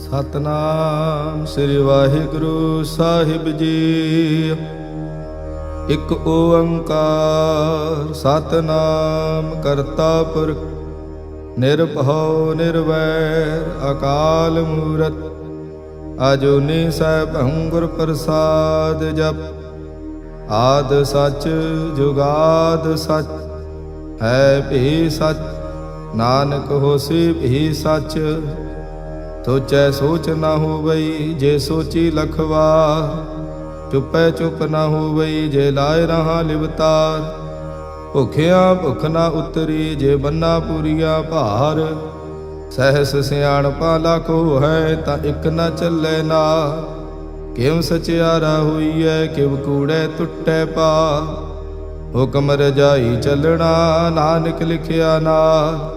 ਸਤਨਾਮ ਸ੍ਰੀ ਵਾਹਿਗੁਰੂ ਸਾਹਿਬ ਜੀ। ਇਕ ਓੰਕਾਰ ਸਤਨਾਮ ਕਰਤਾ ਪੁਰਖ ਨਿਰਭਉ ਨਿਰਵੈਰ ਅਕਾਲ ਮੂਰਤ ਅਜੂਨੀ ਸੈਭੰ ਗੁਰ ਪ੍ਰਸਾਦ ਜਪ। ਆਦ ਸਚ ਜੁਗਾਦ ਸਚ ਹੈ ਭੀ ਸਚ ਨਾਨਕ ਹੋਸੀ ਭੀ ਸਚ। ਸੋਚੈ ਸੋਚ ਨਾ ਹੋਵਈ ਜੇ ਸੋਚੀ ਲਖਵਾਰ। ਚੁੱਪੈ ਚੁੱਪ ਨਾ ਹੋਵਈ ਜੇ ਲਾਇ ਰਹਾ ਲਿਵਤਾਰ। ਭੁਖਿਆ ਭੁਖ ਨਾ ਉਤਰੀ ਜੇ ਬੰਨਾ ਪੂਰੀਆ ਭਾਰ। ਸਹਿਸ ਸਿਆਣਪਾ ਲਾਖੋ ਹੈ ਤਾਂ ਇਕ ਨਾ ਚੱਲੇ ਨਾ। ਕਿਵ ਸਚਿਆਰਾ ਹੋਈਐ ਕਿਵ ਕੂੜੈ ਟੁੱਟੈ ਪਾ। ਹੁਕਮ ਰਜਾਈ ਚੱਲਣਾ ਨਾਨਕ ਲਿਖਿਆ ਨਾਲ।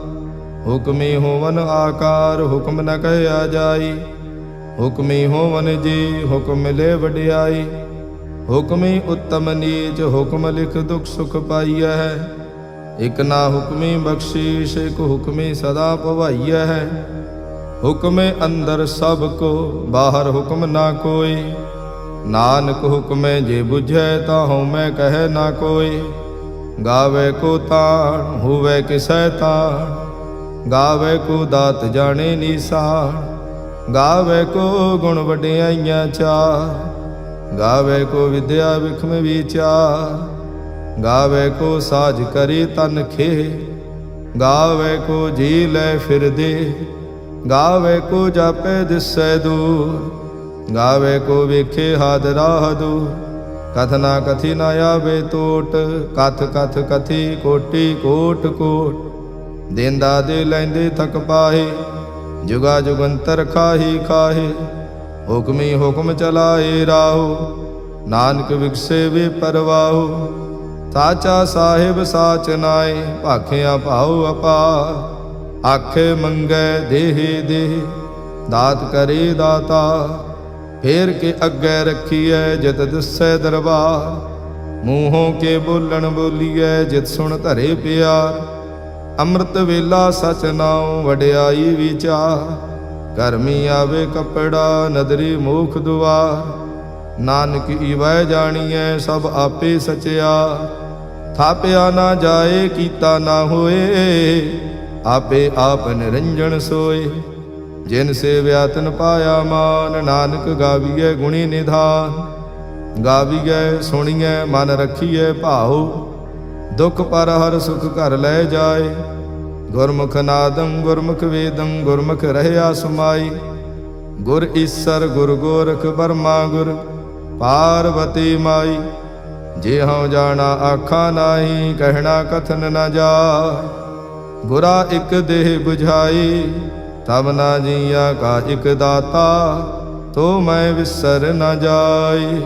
ਹੁਕਮੀ ਹੋਵਨ ਆਕਾਰ ਹੁਕਮ ਨ ਕਹਿਆ ਜਾਈ। ਹੁਕਮੀ ਹੋਵਨ ਜੀ ਹੁਕਮ ਮਿਲੇ ਵਡਿਆਈ। ਹੁਕਮੀ ਉੱਤਮ ਨੀਚ ਹੁਕਮ ਲਿਖ ਦੁਖ ਸੁਖ ਪਾਈਐ। ਇਕ ਨਾ ਹੁਕਮੀ ਬਖਸ਼ੀਸ਼ ਇਕ ਹੁਕਮੀ ਸਦਾ ਭਵਾਈਐ। ਹੁਕਮੇ ਅੰਦਰ ਸਭ ਕੋ ਬਾਹਰ ਹੁਕਮ ਨਾ ਕੋਈ। ਨਾਨਕ ਹੁਕਮੇ ਜੇ ਬੁਝੈ ਤਾਂ ਹਉਮੈ ਕਹੈ ਨਾ ਕੋਈ। ਗਾਵੇ ਕੋ ਤਾਣ ਹੋਵੇ ਕਿਸੈ ਤਾਣ। ਗਾਵੇ ਕੋ ਦਾਤ ਜਾਣੇ ਨੀਸਾਨ। ਗਾਵੇ ਕੋ ਗੁਣ ਵਡਿਆਈਆਂ ਚਾਰ। ਗਾਵੇ ਕੋ ਵਿਦਿਆ ਵਿਖਮ ਵਿਚਾਰ। ਗਾਵੇ ਕੋ ਸਾਜ ਕਰੀ ਤਨ ਖੇ। ਗਾਵੇ ਕੋ ਜੀ ਲੈ ਫਿਰਦੇ। ਗਾਵੇ ਕੋ ਜਾਪੇ ਦਿਸੈ ਦੂਰ। ਗਾਵੇ ਕੋ ਵੇਖੇ ਹਾਦਰਾ ਦੂਰ। ਕਥ ਨਾ ਕਥੀ ਨਾ ਆਵੇ ਟੋਟ। ਕਥ ਕਥ ਕਥੀ ਕੋਟੀ ਕੋਟ ਕੋਟ। ਦੇਂਦਾ ਦੇ ਲੈਂਦੇ ਥਕ ਪਾਹੇ। ਜੁਗਾ ਜੁਗੰਤਰ ਖਾਹੀ ਖਾਹੇ। ਹੁਕਮੀ ਹੁਕਮ ਚਲਾਏ ਰਾਹੋ। ਨਾਨਕ ਵਿਗਸੇ ਵੇ ਪਰਵਾਹੋ। ਸਾਚਾ ਸਾਹਿਬ ਸਾਚ ਨਾਏ ਭਾਖਿਆ ਭਾਉ ਅਪਾ। ਆਖੇ ਮੰਗੈ ਦੇਹ ਦੇਹ ਦਾਤ ਕਰੇ ਦਾਤਾ। ਫੇਰ ਕੇ ਅੱਗੇ ਰੱਖੀਐ ਜਿਤ ਦਿਸੈ ਦਰਬਾਰ। ਮੂੰਹੋਂ ਕੇ ਬੋਲਣ ਬੋਲੀਐ ਜਿਤ ਸੁਣ ਧਰੇ ਪਿਆਰ। ਅੰਮ੍ਰਿਤ ਵੇਲਾ ਸਚ ਨਾਉ ਵਡਿਆਈ ਵਿਚਾਰ। ਕਰਮੀ ਆਵੇ ਕਪੜਾ ਨਦਰੀ ਮੋਖ ਦੁਆਰ। ਨਾਨਕ ਈਵੈ ਜਾਣੀਐ ਸਭ ਆਪੇ ਸਚਿਆ। ਥਾਪਿਆ ਨਾ ਜਾਏ ਕੀਤਾ ਨਾ ਹੋਏ। ਆਪੇ ਆਪ ਨਿਰੰਜਨ ਸੋਏ। ਜਿਨ ਸੇਵਿਆ ਤਿਨ ਪਾਇਆ ਮਾਨ। ਨਾਨਕ ਗਾਵੀਐ ਗੁਣੀ ਨਿਧਾਨ। ਗਾਵੀਐ ਸੁਣੀਐ ਮਨ ਰਖੀਐ ਭਾਉ। ਦੁਖ ਪਰ ਹਰ ਸੁਖ ਘਰ ਲੈ ਜਾਏ। ਗੁਰਮੁਖ ਨਾਦੰ ਗੁਰਮੁਖ ਵੇਦੰ ਗੁਰਮੁਖ ਰਹਿਆ ਸਮਾਈ। ਗੁਰ ਈਸਰ ਗੁਰ ਗੋਰਖ ਬਰਮਾ ਗੁਰ ਪਾਰਵਤੀ ਮਾਈ। ਜੇ ਹਉ ਜਾਣਾ ਆਖਾ ਨਾਹੀ ਕਹਿਣਾ ਕਥਨ ਨ ਜਾਏ। ਗੁਰਾ ਇਕ ਦੇਹ 부ਝਾਈ ਤਬ ਨਾ ਜੀਆ ਕਾ ਇਕ ਦਾਤਾ। ਤੋ ਮੈਂ ਵਿਸਰ ਨ ਜਾਈ।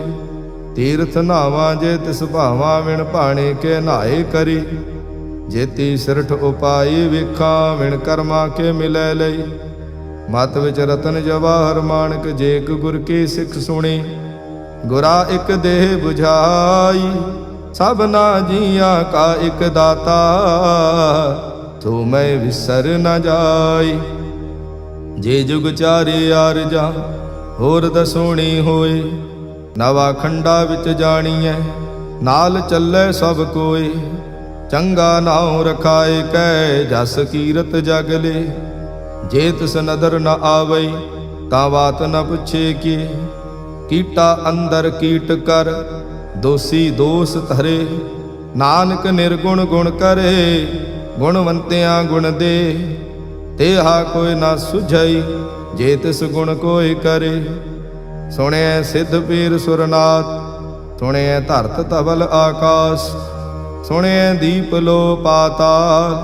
ਤੀਰਥ ਨਾਵਾਂ ਜੇ ਤਿਸ ਭਾਵਾਂ ਵਿਣ ਭਾਣੇ ਕੇ ਨਹਾਏ ਕਰੀ। ਜੇਤੀ ਸਿਰਠ ਉਪਾਈ ਵੇਖਾਂ ਵਿਣ ਕਰਮਾ ਕੇ ਮਿਲੈ ਲਈ। ਮਤ ਵਿਚ ਰਤਨ ਜਵਾਹਰ ਮਾਣਕ ਜੇ ਇਕ ਗੁਰ ਕੀ ਸਿੱਖ ਸੁਣੀ। ਗੁਰਾ ਇਕ ਦੇਹ 부ਝਾਈ ਸਭਨਾ ਜੀਆਂ ਕਾ ਇਕ ਦਾਤਾ। ਤੂੰ ਮੈਂ ਵਿਸਰ ਨ ਜਾਈ। ਜੇ ਜੁਗ ਚਾਰੇ ਆਰਜਾ ਹੋਰ ਦਸੋਣੀ ਹੋਏ। ਨਵਾ ਖੰਡਾ ਵਿੱਚ ਜਾਣੀਐ ਨਾਲ ਚੱਲੇ ਸਭ ਕੋਈ। ਚੰਗਾ ਨਾਉ ਰਖਾਏ ਕੈ ਜਸ ਕੀਰਤ ਜਗ ਲੇ। ਜੇ ਤਿਸ ਨਦਰ ਨ ਆਵਈ ਤਾਂ ਬਾਤ ਨ ਪੁੱਛੇ ਕੀ। ਕੀਟਾ ਅੰਦਰ ਕੀਟ ਕਰ ਦੋਸੀ ਦੋਸ ਧਰੇ। ਨਾਨਕ ਨਿਰਗੁਣ ਗੁਣ ਕਰੇ ਗੁਣਵੰਤਿਆਂ ਗੁਣ ਦੇ। ਤੇਹਾ ਕੋਈ ਨਾ ਸੁਝਈ ਜੇ ਤਿਸ ਗੁਣ ਕੋਈ ਕਰੇ। ਸੁਣਿਐ ਸਿੱਧ ਪੀਰ ਸੁਰਨਾਥ ਸੁਣਿਐ ਧਰਤ ਧਵਲ ਆਕਾਸ। ਸੁਣਿਐ ਦੀਪ ਲੋ ਪਾਤਾਲ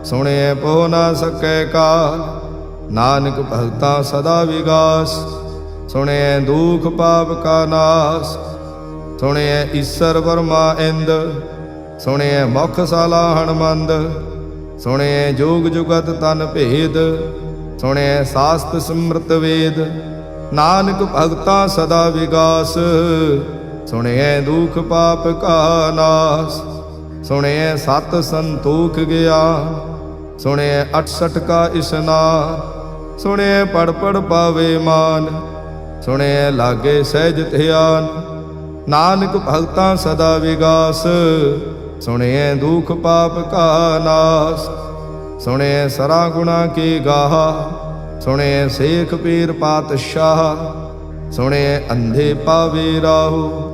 ਸੁਣਿਐ ਪੋ ਨਾ ਸਕੈ ਕਾਲ। ਨਾਨਕ ਭਗਤਾਂ ਸਦਾ ਵਿਗਾਸ ਸੁਣਿਐ ਦੁਖ ਪਾਪ ਕਾ ਨਾਸ। ਸੁਣਿਐ ਈਸਰ ਵਰਮਾ ਇੰਦ ਸੁਣਿਐ ਮੁਖ ਸਾਲਾ ਹਣਮੰਦ। ਸੁਣਿਐ ਜੋਗ ਜੁਗਤ ਤਨ ਭੇਦ ਸੁਣਿਐ ਸਾਸਤ ਸਿਮਰਤ ਵੇਦ। ਨਾਨਕ ਭਗਤਾਂ ਸਦਾ ਵਿਗਾਸ ਸੁਣਿਐ ਦੁਖ ਪਾਪ ਕਾ ਨਾਸ। ਸੁਣਿਐ ਸਤ ਸੰਤੋਖ ਗਿਆ ਸੁਣਿਐ 68 ਕਾ ਇਸਨਾਨ। ਸੁਣਿਐ ਪੜ ਪੜ ਪਾਵੇ ਮਾਨ, ਸੁਣਿਐ ਲਾਗੇ ਸਹਿਜ ਧਿਆਨ। ਨਾਨਕ ਭਗਤਾਂ ਸਦਾ ਵਿਗਾਸ, ਸੁਣਿਐ ਦੁਖ ਪਾਪ ਕਾ ਨਾਸ। ਸੁਣਿਐ ਸਰਾ ਗੁਣਾ ਕੀ ਗਾਹਾ, ਸੁਣਿਐ ਸੇਖ ਪੀਰ ਪਾਤਸ਼ਾਹ। ਸੁਣਿਐ ਅੰਧੇ ਪਾਵੇ ਰਾਹੋ,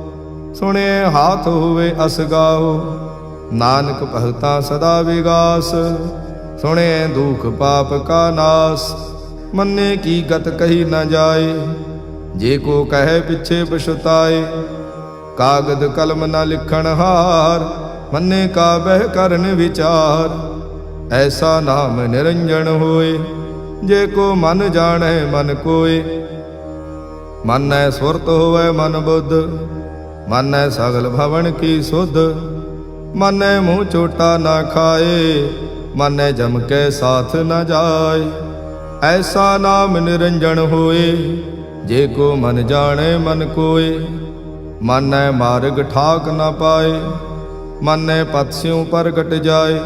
ਸੁਣਿਐ ਹਾਥ ਹੋਵੇ ਅਸਗਾਹੋ। ਨਾਨਕ ਭਗਤਾਂ ਸਦਾ ਵਿਗਾਸ, ਸੁਣਿਐ ਦੁਖ ਪਾਪ ਕਾ ਨਾਸ। ਮੰਨੇ ਕੀ ਗਤ ਕਹੀ ਨਾ ਜਾਏ, ਜੇ ਕੋ ਕਹੈ ਪਿਛੇ ਪਛੁਤਾਏ। ਕਾਗਦ ਕਲਮ ਨਾ ਲਿਖਣ ਹਾਰ, ਮੰਨੇ ਕਾ ਬਹਿ ਕਰਨ ਵਿਚਾਰ। ਐਸਾ ਨਾਮ ਨਿਰੰਜਨ ਹੋਏ, ਜੇ ਕੋ ਮਨ ਜਾਣੈ ਮਨ ਕੋਏ। ਮਾਨੈ ਸੁਰਤ ਹੋਵੈ ਮਨ ਬੁੱਧ, ਮਾਨੈ ਸਗਲ ਭਵਨ ਕੀ ਸੁਧ। ਮਾਨੈ ਮੂੰਹ ਚੋਟਾ ਨਾ ਖਾਏ, ਮਾਨੈ ਜਮ ਕੈ ਸਾਥ ਨ ਜਾਏ। ਐਸਾ ਨਾਮ ਨਿਰੰਜਨ ਹੋਏ, ਜੇ ਕੋ ਮਨ ਜਾਣੈ ਮਨ ਕੋਏ। ਮਾਨੈ ਮਾਰਗ ਠਾਕ ਨ ਪਾਏ, ਮਾਨੈ ਪਤਸਿਉ ਪ੍ਰਗਟ ਜਾਏ।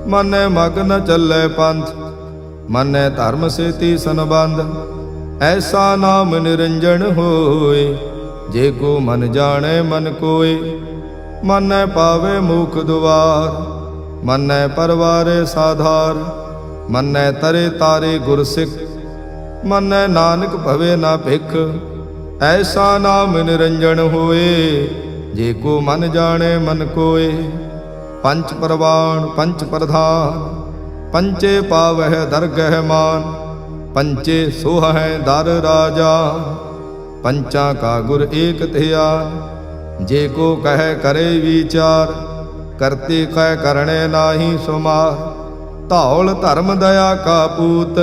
ਮਾਨੈ ਮਗ ਨ ਚੱਲੈ ਪੰਥ, ਮਾਨੈ ਧਰਮ ਸੇਤੀ ਸੰਬੰਧ। ਐਸਾ ਨਾਮ ਨਿਰੰਜਨ ਹੋਏ, ਜੇ ਕੋ ਮਨ ਜਾਣੈ ਮਨ ਕੋਏ। ਮਾਨੈ ਪਾਵੇ ਮੁਖ ਦੁਆਰ, ਮਾਨੈ ਪਰਵਾਰੇ ਸਾਧਾਰ। ਮਾਨੈ ਤਰੇ ਤਾਰੇ ਗੁਰ ਸਿੱਖ, ਮਾਨੈ ਨਾਨਕ ਭਵੇ ਨਾ ਭਿਖ। ਐਸਾ ਨਾਮ ਨਿਰੰਜਨ ਹੋਏ, ਜੇ ਕੋ ਮਨ ਜਾਣੈ ਮਨ ਕੋਏ। ਪੰਚ ਪਰਵਾਣ ਪੰਚ ਪ੍ਰਧਾਨ, ਪੰਚੇ ਪਾਵਹਿ ਦਰਗਹਿ ਮਾਨ। ਪੰਚੇ ਸੋਹੈ ਦਰ ਰਾਜਾ, ਪੰਚਾਂ ਕਾ ਗੁਰ ਏਕ ਧਿਆਨ। ਜੇ ਕੋ ਕਹੈ ਕਰੇ ਵਿਚਾਰ, ਕਰਤੇ ਕਹਿ ਕਰਣੇ ਨਾਹੀ ਸੁਮਾਰ। ਧੌਲ ਧਰਮ ਦਇਆ ਕਾ ਪੂਤ,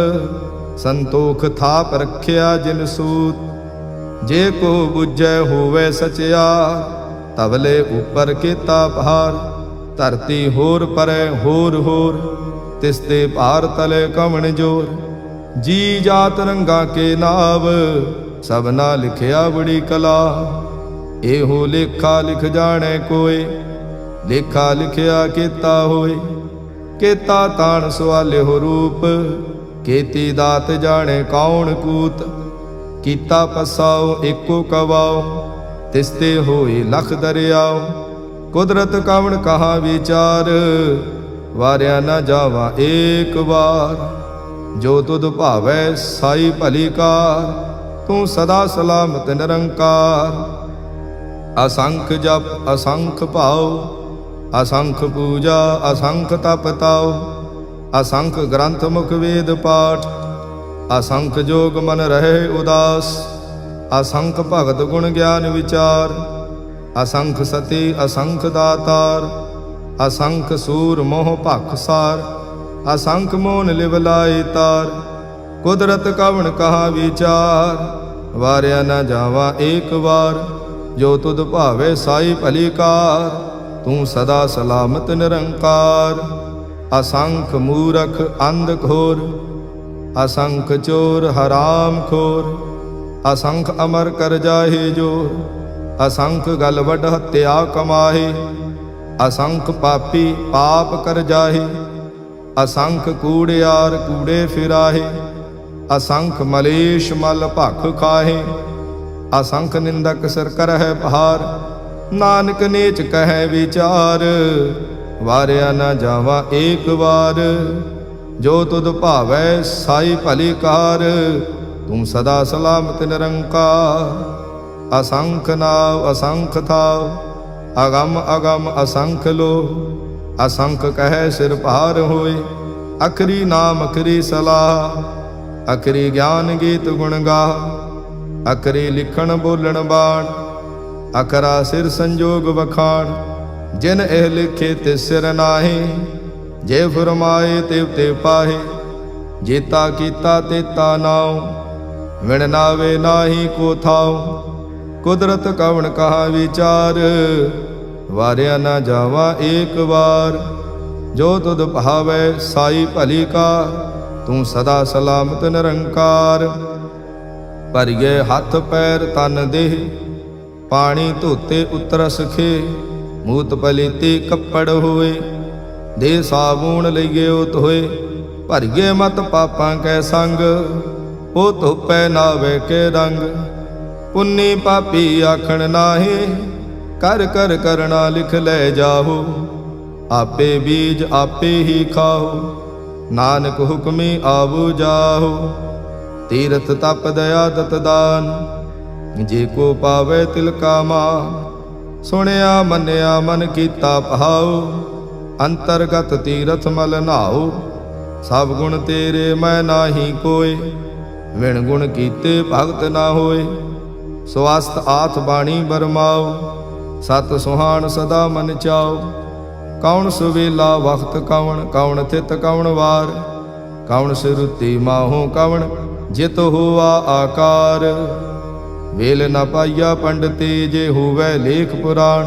ਸੰਤੋਖ ਥਾਪ ਰਖਿਆ ਜਿਨ ਸੂਤ। ਜੇ ਕੋ ਬੁਝੈ ਹੋਵੇ ਸਚਿਆਰ, ਤਵਲੇ ਉਪਰ ਕੀਤਾ ਭਾਰ। ਧਰਤੀ ਹੋਰ ਪਰੈ ਹੋਰ ਹੋਰ, ਤਿਸ ਤੇ ਭਾਰ ਤਲੇ ਕਵਣ ਜੋਰ। ਜੀ ਜਾਤ ਰੰਗਾ ਕੇ ਨਾਵ, ਸਭਨਾ ਲਿਖਿਆ ਬੜੀ ਕਲਾ। ਇਹੋ ਲੇਖਾ ਲਿਖ ਜਾਣੈ ਕੋਏ, ਲੇਖਾ ਲਿਖਿਆ ਕੀਤਾ ਹੋਏ। ਕੀਤਾ ਤਾਣ ਸਵਾਲਿਓ ਰੂਪ, ਕੀਤੀ ਦਾਤ ਜਾਣੈ ਕੌਣ ਕੂਤ। ਕੀਤਾ ਪਸਾਓ ਏਕੋ ਕਵਾਓ, ਤਿਸ ਤੇ ਹੋਏ ਲਖ ਦਰਿਆਓ। ਕੁਦਰਤ ਕਵਣ ਕਹਾ ਵਿਚਾਰ, ਵਾਰਿਆ ਨਾ ਜਾਵਾ ਏਕ ਵਾਰ। ਜੋ ਤੁਧ ਭਾਵੈ ਸਾਈ ਭਲੀ ਕਾਰ, ਤੂੰ ਸਦਾ ਸਲਾਮਤ ਨਿਰੰਕਾਰ। ਅਸੰਖ ਜਪ ਅਸੰਖ ਭਾਉ, ਅਸੰਖ ਪੂਜਾ ਅਸੰਖ ਤਪ ਤਾਉ। ਅਸੰਖ ਗ੍ਰੰਥ ਮੁਖ ਵੇਦ ਪਾਠ, ਅਸੰਖ ਜੋਗ ਮਨ ਰਹੇ ਉਦਾਸ। ਅਸੰਖ ਭਗਤ ਗੁਣ ਗਿਆਨ ਵਿਚਾਰ, ਅਸੰਖ ਸਤੀ ਅਸੰਖ ਦਾਤਾਰ। ਅਸੰਖ ਸੂਰ ਮੋਹ ਭਖ ਸਾਰ, ਅਸੰਖ ਮੋਨ ਲਿਵ ਲਾਏ ਤਾਰ। ਕੁਦਰਤ ਕਵਣ ਕਹਾ ਵਿਚਾਰ, ਵਾਰਿਆ ਨਾ ਜਾਵਾ ਏਕ ਵਾਰ। ਜੋ ਤੁਧ ਭਾਵੇ ਸਾਈ ਭਲੀ ਕਾਰ, ਤੂੰ ਸਦਾ ਸਲਾਮਤ ਨਿਰੰਕਾਰ। ਅਸੰਖ ਮੂਰਖ ਅੰਧ ਘੋਰ, ਅਸੰਖ ਚੋਰ ਹਰਾਮ ਖੋਰ। ਅਸੰਖ ਅਮਰ ਕਰ ਜਾਹੇ ਜੋਰ, ਅਸੰਖ ਗਲ ਵੱਡ ਹੱਤਿਆ ਕਮਾਹੇ। ਅਸੰਖ ਪਾਪੀ ਪਾਪ ਕਰ ਜਾਹੇ, ਅਸੰਖ ਕੂੜਿਆਰ ਕੂੜੇ ਫਿਰਾਹੇ। ਅਸੰਖ ਮਲੇਸ਼ ਮਲ ਭਖ ਖਾਹੇ, ਅਸੰਖ ਨਿੰਦਕ ਸਿਰ ਕਰਹਿ ਭਾਰ। ਨਾਨਕ ਨੀਚ ਕਹਿ ਵਿਚਾਰ, ਵਾਰਿਆ ਨਾ ਜਾਵਾ ਏਕ ਵਾਰ। ਜੋ ਤੁਧ ਭਾਵੈ ਸਾਈ ਭਲੀ ਕਾਰ, ਤੂੰ ਸਦਾ ਸਲਾਮਤ ਨਿਰੰਕਾਰ। ਅਸੰਖ ਨਾਵ ਅਸੰਖ ਥਾਵ, ਅਗਮ ਅਗਮ ਅਸੰਖ ਲੋ। ਅਸੰਖ ਕਹਿ ਸਿਰ ਭਾਰ ਹੋਏ, ਅਖਰੀ ਨਾਮ ਅਖਰੀ ਸਲਾਹ। ਅਖਰੀ ਗਿਆਨ ਗੀਤ ਗੁਣ ਗਾਹ, ਅਖਰੀ ਲਿਖਣ ਬੋਲਣ ਬਾਣ। ਅਖਰਾ ਸਿਰ ਸੰਜੋਗ ਵਖਾਣ, ਜਿਨ ਇਹ ਲਿਖੇ ਤੇ ਸਿਰ ਨਾਹੀ। ਜੇ ਫਰਮਾਏ ਤਿਵ ਤੇ ਪਾਹੇ, ਜੇਤਾ ਕੀਤਾ ਤੇਤਾ ਨਾਉ। ਵਿਣ ਨਾਵੇ ਨਾਹੀ ਕੋ ਥਾਉ, ਕੁਦਰਤ ਕਵਣ ਕਹਾ ਵਿਚਾਰ। ਵਾਰਿਆ ਨਾ ਜਾਵਾ ਏਕ ਵਾਰ। ਜੋ ਤੁਧ ਭਾਵੈ ਸਾਈ ਭਲੀ ਕਾਰ, ਤੂੰ ਸਦਾ ਸਲਾਮਤ ਨਿਰੰਕਾਰ। ਭਰੀਏ ਹੱਥ ਪੈਰ ਤਨ ਦੇਹ, ਪਾਣੀ ਧੋਤੇ ਉਤਰਸ ਖੇ। ਮੂਤ ਪਲੀਤੀ ਕੱਪੜ ਹੋਏ, ਦੇ ਸਾਬੂਣ ਲਈਏ ਧੋਏ। ਭਰੀਏ ਮਤ ਪਾਪਾਂ ਕੈ ਸੰਗ, ਉਹ ਧੋਪੈ ਨਾਵੇ ਕੇ ਰੰਗ। ਪੁੰਨੀ ਪਾਪੀ ਆਖਣ ਨਾਹੀ, ਕਰ ਕਰ ਕਰਣਾ ਲਿਖ ਲੈ ਜਾਹੋ। ਆਪੇ ਬੀਜ ਆਪੇ ਹੀ ਖਾਓ, ਨਾਨਕ ਹੁਕਮੀ ਆਵੋ ਜਾਹੋ। ਤੀਰਥ ਤਪ ਦਇਆ ਦਤ ਦਾਨ, ਜੇ ਕੋ ਪਾਵੇ ਤਿਲ ਕਾ ਮਾਨ। ਸੁਣਿਆ ਮੰਨਿਆ ਮਨ ਕੀਤਾ ਭਾਉ, ਅੰਤਰਗਤ ਤੀਰਥ ਮਲ ਨਾਉ। ਸਭ ਗੁਣ ਤੇਰੇ ਮੈਂ ਨਾਹੀ ਕੋਇ, ਵਿਣ ਗੁਣ ਕੀਤੇ ਭਗਤ ਨਾ ਹੋਏ। ਸਵਸਤ ਆਥ ਬਾਣੀ ਬਰਮਾਓ, ਸਤ ਸੁਹਾਣ ਸਦਾ ਮਨ ਚਾਓ। ਕੌਣ ਸੁਵੇਲਾ ਵਖਤ ਕਵਣ, ਕੌਣ ਥਿਤ ਕਵਣ ਵਾਰ। ਕੌਣ ਸਿਰੁਤੀ ਮਾਹੋ ਕਵਣ, ਜਿਤ ਹੋਆ ਆਕਾਰ। ਵੇਲ ਨ ਪਾਈਆ ਪੰਡਤੀ, ਜੇ ਹੋਵੇ ਲੇਖ ਪੁਰਾਣ।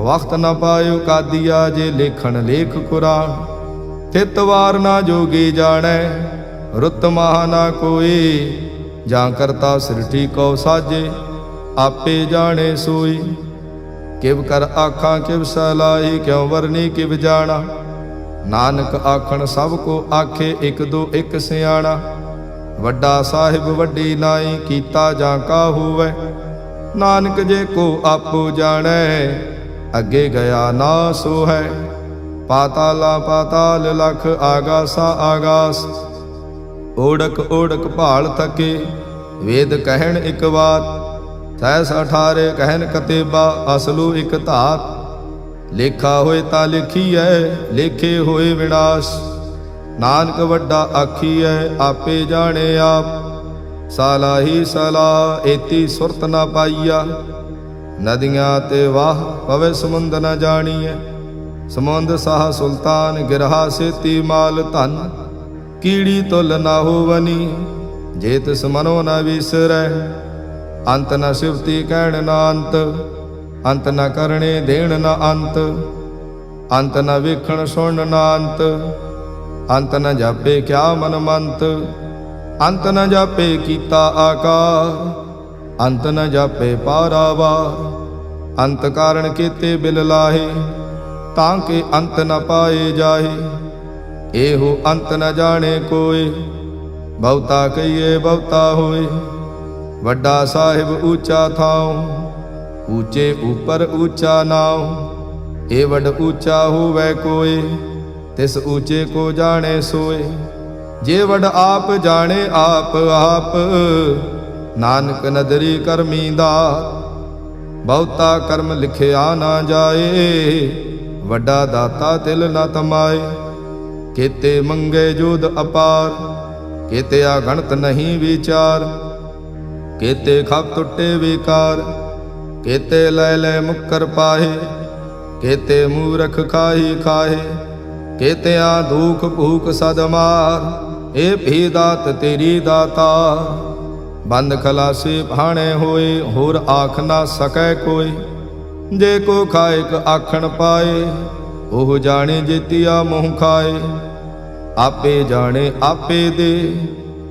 ਵਖਤ ਨ ਪਾਇਓ ਕਾਦੀਆ, ਜੇ ਲੇਖਣ ਲੇਖ ਕੁਰਾਨ। ਥਿਤ ਵਾਰ ਨਾ ਜੋਗੀ ਜਾਣੈ, ਰੁੱਤ ਮਹਾ ਨਾ ਕੋਈ। ਜਾਂ ਕਰਤਾ ਸ੍ਰਿਸ਼ਟੀ ਕਉ ਸਾਜੇ, ਆਪੇ ਜਾਣੇ ਸੋਈ। ਕਿਵ ਕਰ ਆਖਾਂ ਕਿਵ ਸਲਾਹੀ, ਕਿਉ ਵਰਨੀ ਕਿਵ ਜਾਣਾ। ਨਾਨਕ ਆਖਣ ਸਭ ਕੋ ਆਖੇ, ਇਕ ਦੋ ਇਕ ਸਿਆਣਾ। ਵੱਡਾ ਸਾਹਿਬ ਵੱਡੀ ਨਾਈ, ਕੀਤਾ ਜਾਂ ਕਾ ਹੋਵੇ। ਨਾਨਕ ਜੇ ਕੋ ਆਪੋ ਜਾਣੈ, ਅੱਗੇ ਗਿਆ ਨਾ ਸੋ ਹੈ। ਪਾਤਾਲਾ ਪਾਤਾਲ ਲਖ, ਆਗਾਸਾ ਆਗਾਸ। ਓੜਕ ਓੜਕ ਭਾਲ ਥਕੇ, ਵੇਦ ਕਹਿਣ ਇਕ ਬਾਤ। ਸਹਿਸ 18 ਕਹਿਨ ਕਤੇਬਾ, ਅਸਲੂ ਇਕ ਧਾਤ। ਲੇਖਾ ਹੋਏ ਤਾਂ ਲਿਖੀਐ, ਲੇਖੇ ਹੋਏ ਵਿਨਾਸ਼। ਨਾਨਕ ਵੱਡਾ ਆਖੀਐ, ਆਪੇ ਜਾਣੇ ਆਪ। ਸਾਲਾਹੀ ਸਲਾਹ, ਏਤੀ ਸੁਰਤ ਨਾ ਪਾਈਆ। ਨਦੀਆਂ ਤੇ ਵਾਹ, ਪਵੇ ਸਮੁੰਦ ਨ ਜਾਣੀਐ। ਸਮੁੰਦ ਸਾਹ ਸੁਲਤਾਨ, ਗਿਰਹਾ ਸੇਤੀ ਮਾਲ ਧਨ। ਕੀੜੀ ਤੁਲ ਨਾ ਹੋਵਨੀ, ਜੇ ਤਿਸ ਮਨੋ ਨ ਵਿਸਰੈ। ਅੰਤ ਨ ਸਿਵਤੀ ਕਹਿਣ ਨਾ ਅੰਤ, ਅੰਤ ਨ ਕਰਣੇ ਦੇਣ ਨਾ ਅੰਤ। ਅੰਤ ਨ ਵੇਖਣ ਸੁਣ ਨਾ ਅੰਤ, ਅੰਤ ਨ ਜਾਪੇ ਕਿਆ ਮਨ ਮੰਤ। ਅੰਤ ਨ ਜਾਪੇ ਕੀਤਾ ਆਕਾਰ, ਅੰਤ ਨ ਜਾਪੇ ਪਾਰਾਵਾਰ। ਅੰਤ ਕਾਰਣ ਕੀਤੇ ਬਿਲ ਲਾਹੇ, ਤਾਂ ਕਿ ਅੰਤ ਨ ਪਾਏ ਜਾਹੇ। ਇਹੋ ਅੰਤ ਨ ਜਾਣੇ ਕੋਇ, ਬਹੁਤਾ ਕਹੀਏ ਬਹੁਤਾ ਹੋਏ। ਵੱਡਾ ਸਾਹਿਬ ਊਚਾ ਥਾਉ, ਊਚੇ ਉਪਰ ਊਚਾ ਨਾਉ। ਇਹ ਵੱਡ ਊਚਾ ਹੋਵੇ ਕੋਇ, ਤਿਸ ਊਚੇ ਕੋ ਜਾਣੇ ਸੋਏ। ਜੇ ਵੱਡ ਆਪ ਜਾਣੇ ਆਪ ਆਪ, ਨਾਨਕ ਨਦਰੀ ਕਰਮੀ ਦਾਤ। ਬਹੁਤਾ ਕਰਮ ਲਿਖਿਆ ਨਾ ਜਾਏ, ਵੱਡਾ ਦਾਤਾ ਤਿਲ ਨ ਤਮਾਏ। ਕੀਤੇ ਮੰਗੇ ਜੋਧ ਅਪਾਰ, ਕੀਤੇ ਅਗਣਤ ਨਹੀਂ ਵਿਚਾਰ। ਕੀਤੇ ਖਪ ਟੁੱਟੇ ਵਿਕਾਰ, ਕੀਤੇ ਲੈ ਲੈ ਮੁੱਕਰ ਪਾਹੇ। ਕੀਤੇ ਮੂਰਖ ਖਾਹੀ ਖਾਹੇ, ਕੀਤਿਆਂ ਦੁਖ ਭੂਖ ਸਦ ਮਾਰ। ਇਹ ਭੀ ਦਾਤ ਤੇਰੀ ਦਾਤਾ, ਬੰਦ ਖਲਾਸੀ ਭਾਣੇ ਹੋਏ। ਹੋਰ ਆਖ ਨਾ ਸਕੈ ਕੋਈ, ਜੇ ਕੋ ਖਾਇਕ ਆਖਣ ਪਾਏ। ਉਹ ਜਾਣੇ ਜੇਤੀਆ ਮੂੰਹ ਖਾਏ। ਆਪੇ ਜਾਣੇ ਆਪੇ ਦੇ,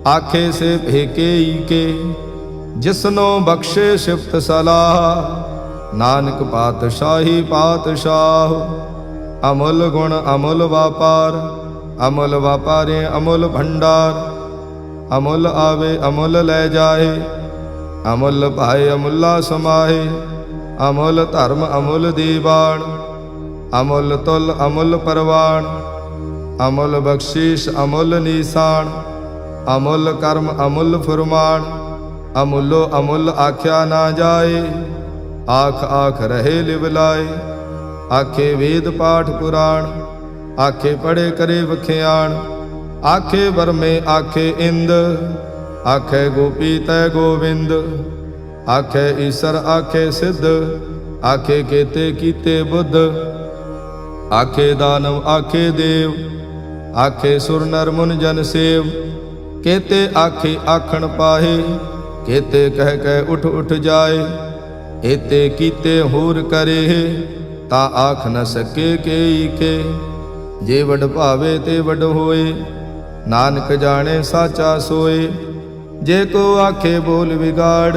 ਆਖੇ ਸੇ ਭੇਕੇ ਕੇ। ਜਿਸਨੋ ਬਖਸ਼ੇ ਸਿਫਤ ਸਲਾਹ, ਨਾਨਕ ਪਾਤਸ਼ਾਹੀ ਪਾਤਸ਼ਾਹ। ਅਮੁੱਲ ਗੁਣ ਅਮੁੱਲ ਵਾਪਾਰ, ਅਮੁੱਲ ਵਾਪਾਰੇ ਅਮੁੱਲ ਭੰਡਾਰ। ਅਮੁੱਲ ਆਵੇ ਅਮੁੱਲ ਲੈ ਜਾਏ, ਅਮੁੱਲ ਭਾਏ ਅਮੁੱਲਾ ਸਮਾਏ। ਅਮੁੱਲ ਧਰਮ ਅਮੁੱਲ ਦੀਵਾਨ, ਅਮੁੱਲ ਤੁਲ ਅਮੁੱਲ ਪਰਵਾਨ। ਅਮੁੱਲ ਬਖਸ਼ੀਸ਼ ਅਮੁੱਲ ਨੀਸਾਨ, ਅਮੁੱਲ ਕਰਮ ਅਮੁੱਲ ਫੁਰਮਾਨ। ਅਮੁੱਲੋ ਅਮੁੱਲ ਆਖਿਆ ਨਾ ਜਾਏ, ਆਖ ਆਖ ਰਹੇ ਲਿਵ ਲਾਏ। ਆਖੇ ਵੇਦ ਪਾਠ ਪੁਰਾਣ, ਆਖੇ ਪੜੇ ਕਰੇ ਵਖਿਆਣ। ਆਖੇ ਬਰਮੇ ਆਖੇ ਇੰਦ, ਆਖੇ ਗੋਪੀ ਤੈ ਗੋਵਿੰਦ। ਆਖੇ ਈਸਰ ਆਖੇ ਸਿੱਧ, ਆਖੇ ਕੇਤੇ ਕੀਤੇ ਬੁੱਧ। ਆਖੇ ਦਾਨਵ ਆਖੇ ਦੇਵ, ਆਖੇ ਸੁਰ ਨਰ ਮੁਨ ਜਨ ਸੇਵ। ਕੇਤੇ ਆਖੇ ਆਖਣ ਪਾਹੇ, ਕੇਤੇ ਕਹਿ ਕਹਿ ਉਠ ਉਠ ਜਾਏ। ਏਤੇ ਕੀਤੇ ਹੋਰ ਕਰੇ, ਤਾਂ ਆਖ ਨ ਸਕੇ ਕੇਈ ਕੇ। ਜੇ ਵਡ ਭਾਵੇ ਤੇ ਵਡ ਹੋਏ, ਨਾਨਕ ਜਾਣੇ ਸਾਚਾ ਸੋਏ। ਜੇ ਕੋ ਆਖੇ ਬੋਲ ਵਿਗਾੜ,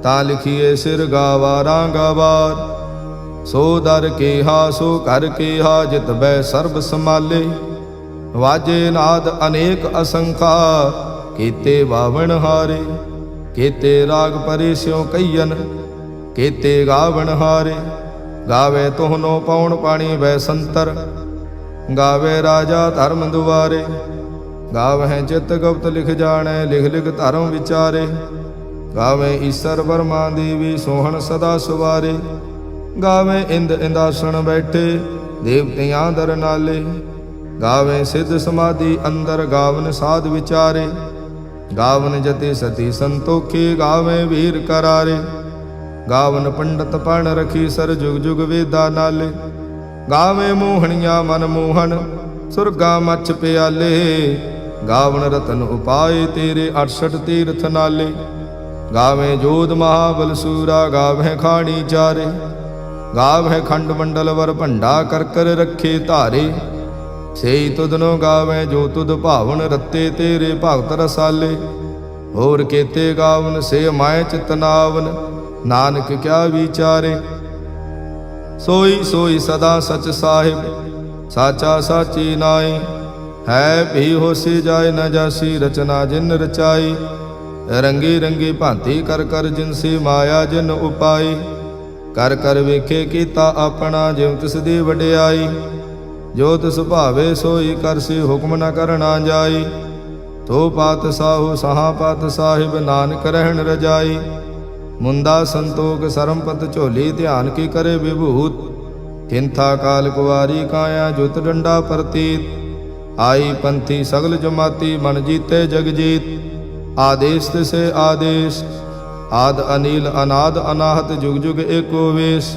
ਤਾਂ ਲਿਖੀਏ ਸਿਰ ਗਾਵਾਰਾਂ ਗਾਵਾਰ। ਸੋ ਦਰ ਕੇਹਾ ਸੋ ਘਰ ਕੇਹਾ, ਜਿਤ ਬੈ ਸਰਬ ਸਮਾਲੇ। वाजे नाद अनेक असंखा, केते बावण हारे। केते राग परे स्यों कईयन, केते गावण हारे। गावे तोहनो पौण पाणी वै संतर, गावे राजा धर्म दुआरे। गावहें चित गुप्त लिख जाने, लिख लिख धर्म विचारे। गावे ईसर बर्मा देवी सोहन सदा सुवारे। गावे इंद इंदासन बैठे, देवतियां दर नाले। गावे सिद्ध समाधि अंदर, गावन साध विचारे। गावन जति सती संतोखे, गावे वीर करारे। गावन पंडित पण रखी सर, जुग जुग वेदा नाले। गावे मोहनिया मन मोहन, सुरगा मच प्याले। गावन रतन उपाय तेरे, 68 तीर्थ नाले। गावे जोध महाबल सूरा, गावे खाणी चारे। गावे खंड मंडल वर भंडा, कर कर रखे धारे। सेई तुदनो गावे जो तुद भावन, रत्ते तेरे भगत रसाले। होर केते गावन से माय चितनावन, नानक क्या विचारे। सोई सोई सदा सच साहिब, साचा साची नाई। है भी होसी जाए न जासी, रचना जिन रचाई। रंगी रंगी भांति कर कर जिनसी, माया जिन उपाई। कर कर वेखे कीता अपना, जिव तिस दी वडियाई। जो तिस भावे सोई करसी, हुक्म न करना जाई। तो पात साहु सहा पात साहिब, नानक रहन रजाई। मुंदा संतोख सरमपत झोली, ध्यान की करे विभूत। किंथा काल कुवारी काया, जुत डंडा प्रतीत। आई पंथी सगल जमाती, मन जीते जगजीत। आदेश तिसे आदेश, आद अनील अनाद अनाहत, जुग जुग एको वेश।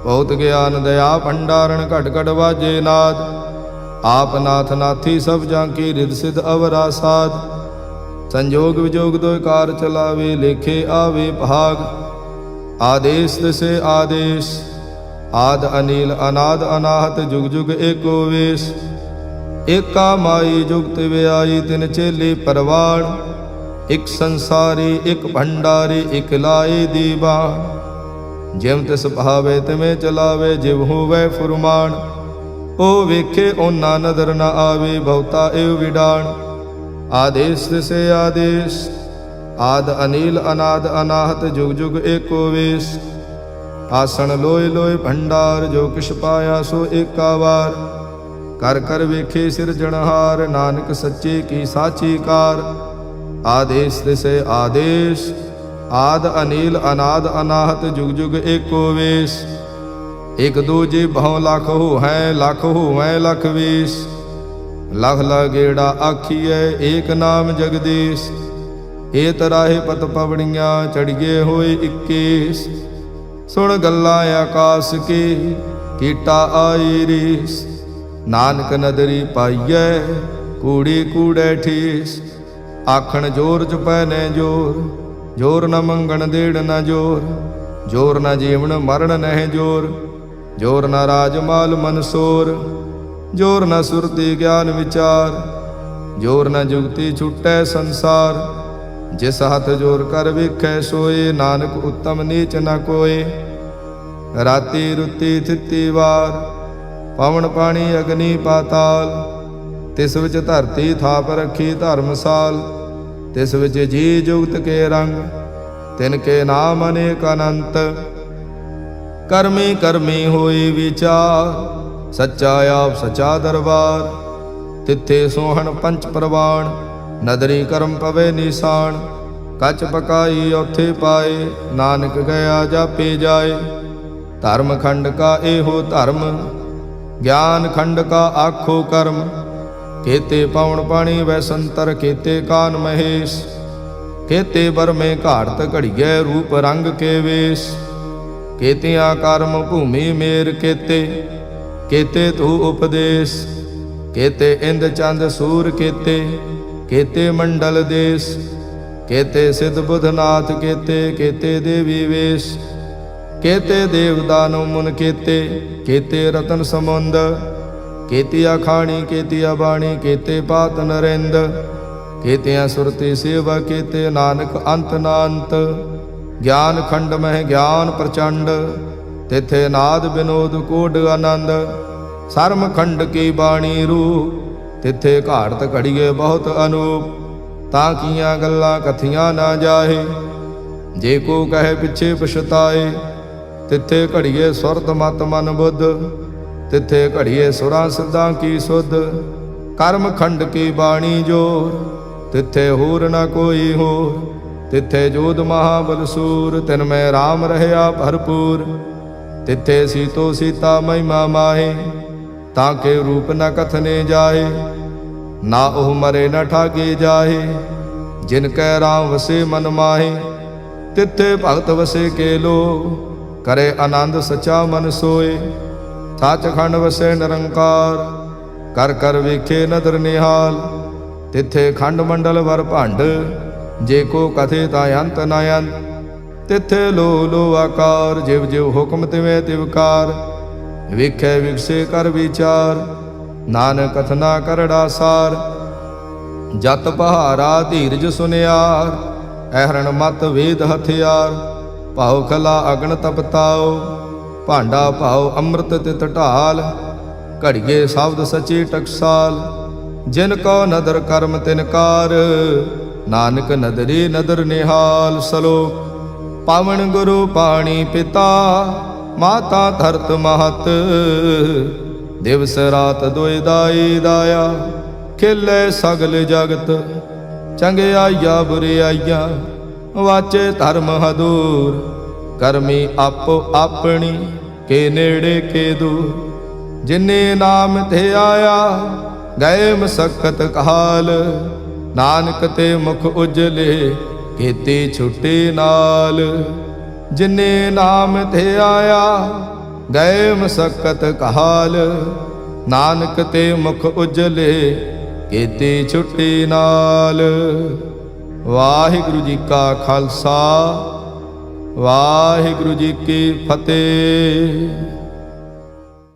बहुत ज्ञान दया भंडारण, घट घट वाजे नाद। आप नाथ नाथी सब जांकी, रिद सिद्ध अवरा साध। संजोग विजोग दो कार चलावे, लेखे आवे भाग। आदेश तिसे आदेश, आद अनील अनाद अनाहत, जुग जुग एको वेश। एका माई जुगत व्याई, तिन चेले परवाण। एक संसारी एक भंडारी, एक लाए दीवान। जिम तिस भावे तिमें चलावे, जिव होवै फुरमान। ओ वेखे ओना नदर न आवे, बहुता एव विडाण। आदेश तिसे आदेश, आद अनील अनाद अनाहत, जुग जुग एको वेश। आसन लोय लोय भंडार, जो किश पाया सो एका वार। कर कर वेखे सिरजनहार, नानक सच्चे की साची कार। आदेश तिसे आदेश, आद अनील अनाद अनाहत, जुग जुग एको वेश। एक दूजे भौ लाख हो हैं, लाख हो हैं लख वेश। लख लगेड़ा आखिए, एक नाम जगदीश। ए तराहे पत पवड़ियां, चढ़िए होए 21। सुन गल्लां आकाश के, कीटा आई रीस। नानक नदरी पाइयै, कूड़ी कूड़े ठीस। आखण जोर चुपै ने जोर, जोर न मंगण देड़ न जोर। जोर न जीवन मरण नह जोर, जोर न राजमाल मनसोर। जोर न सुरती ज्ञान विचार, जोर न जुगती छुटै संसार। जिस हथ जोर कर वेखै सोए, नानक उत्तम नीच न कोय। राती रुती थिती वार, पवन पानी अग्नि पाताल। तिस विच धरती थाप रखी धर्मसाल। तिस विच जी जुगत के रंग, तिनके नाम अनेक अनंत। कर्मी कर्मी होई विचार, सच्चा आप सच्चा दरबार। तिथे सोहन पंच प्रवाण, नदरी कर्म पवे निशान। कच पकाई औथे पाए, नानक गया जापे जाए। धर्म खंड का एहो धर्म, ज्ञान खंड का आखो कर्म। केते पवन पाणी वै संतर, केते कान महेश। केते बर में घाड़त घड़िए, रूप रंग के वेश। केतिया कर्म भूमि मेर केते, केते तू उपदेश। केते इंद चंद सूर केते, केते मंडल देश। केते सिद्ध बुधनाथ केते, केते देवी वेश। केते देव दानव मुन केते, केते रतन समुंद। केतिया खाणी केतिया बाणी, केते पात नरेंद। केतिया सुरति सेवा केते, नानक अंत नांत। ज्ञान खंड मह ज्ञान प्रचंड, तिथे नाद विनोद कोड आनंद। सर्म खंड की बाणी रूप, तिथे घाड़त घड़िए बहुत अनूप, तां कीਆਂ गल्लां कथियां ना जाहे। जे को कहे पिछे पछताए, तिथे घड़िए सुरत मत मन बुध, तिथे घड़िए सुरां सिद्धां की सुध। कर्म खंड की बाणी जोर, तिथे होर न कोई होर। तिथे जोध महाबल सूर, तिन में राम रहया भरपूर। तिथे सीतो सीता महिमा माहे, ताके रूप न कथने जाहे। ना ओह मरे न ठागे जाहे, जिनकै राम वसे मन माहे। तिथे भगत वसे के लो, करे आनंद सचा मन सोए। सच खंड वसे निरंकार, कर कर वेखे नदर निहाल। तिथे खंड मंडल वर भंड, जे को कथे ता अंत न अंत। तिथे लो लो आकार, जिव जिव हुक्म तिवें तिवकार। वेखे विकसे कर विचार, नानक कथना करड़ा सार। जत पहारा धीरज सुनियार, अहरण मत वेद हथियार। भाव खला अगन तपताओ, भांडा भाव अमृत तित ढाल। घड़िए शब्द सची टकसाल, जिन को नदर कर्म तिनकार। नानक नदरी नदर निहाल। सलोक पावन गुरु पाणी पिता, माता धरत महत। दिवस रात दुई दाई दाया, खिले सगल जगत। चंगियाइया बुरियाइया, वाचे धर्म हदूर। करमी आपो अपनी, के नेड़े के दूर। जिन्ने नाम थे आया, गए मसक्कत काल। नानक ते मुख उजले, खेती छुट्टी नाल। जिन्ने नाम थे आया, गए मसक्कत काल। नानक ते मुख उजले, खेती छुट्टी नाल। वाहिगुरु जी का खालसा, वाहिगुरु जी की फतेह।